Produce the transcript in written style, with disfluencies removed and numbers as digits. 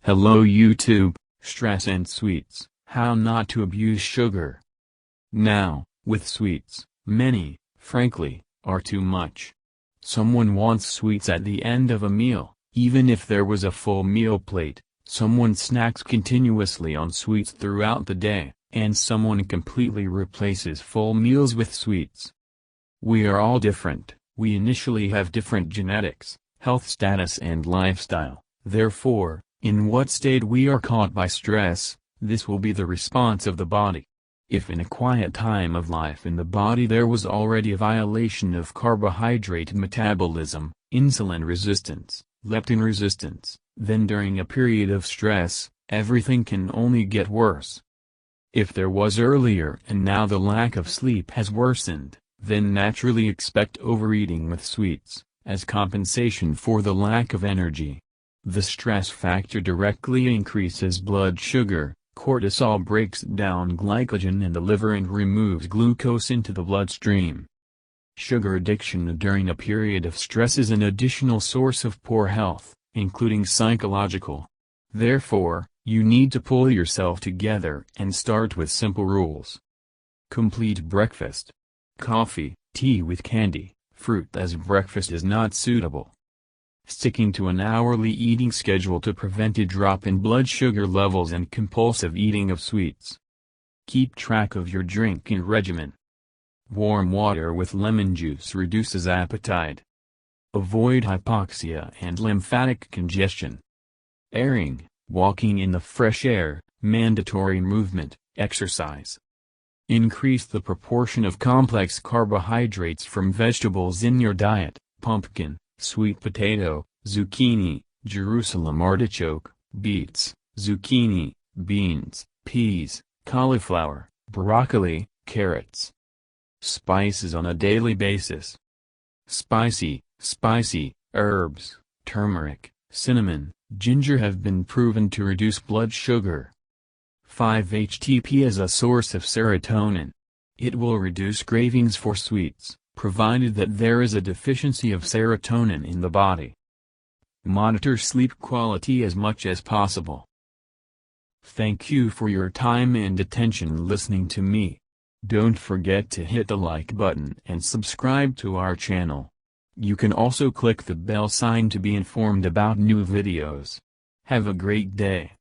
Hello YouTube, stress and sweets, how not to abuse sugar. Now, with sweets, many, frankly, are too much. Someone wants sweets at the end of a meal, even if there was a full meal plate. Someone snacks continuously on sweets throughout the day, and someone completely replaces full meals with sweets. We are all different. We initially have different genetics, health status and lifestyle. Therefore, in what state we are caught by stress, this will be the response of the body. If in a quiet time of life in the body there was already a violation of carbohydrate metabolism, insulin resistance, leptin resistance, then during a period of stress, everything can only get worse. If there was earlier and now the lack of sleep has worsened, then naturally expect overeating with sweets, as compensation for the lack of energy. The stress factor directly increases blood sugar. Cortisol breaks down glycogen in the liver and removes glucose into the bloodstream. Sugar addiction during a period of stress is an additional source of poor health, including psychological. Therefore, you need to pull yourself together and start with simple rules. Complete breakfast. Coffee, tea with candy, fruit as breakfast is not suitable. Sticking to an hourly eating schedule to prevent a drop in blood sugar levels and compulsive eating of sweets. Keep track of your drinking regimen. Warm water with lemon juice reduces appetite. Avoid hypoxia and lymphatic congestion. Airing, walking in the fresh air, mandatory movement, exercise. Increase the proportion of complex carbohydrates from vegetables in your diet, pumpkin, sweet potato, zucchini, Jerusalem artichoke, beets, zucchini, beans, peas, cauliflower, broccoli, carrots. Spices on a daily basis. Spicy herbs, turmeric, cinnamon, ginger have been proven to reduce blood sugar. 5-HTP is a source of serotonin. It will reduce cravings for sweets, provided that there is a deficiency of serotonin in the body. Monitor sleep quality as much as possible. Thank you for your time and attention listening to me. Don't forget to hit the like button and subscribe to our channel. You can also click the bell sign to be informed about new videos. Have a great day.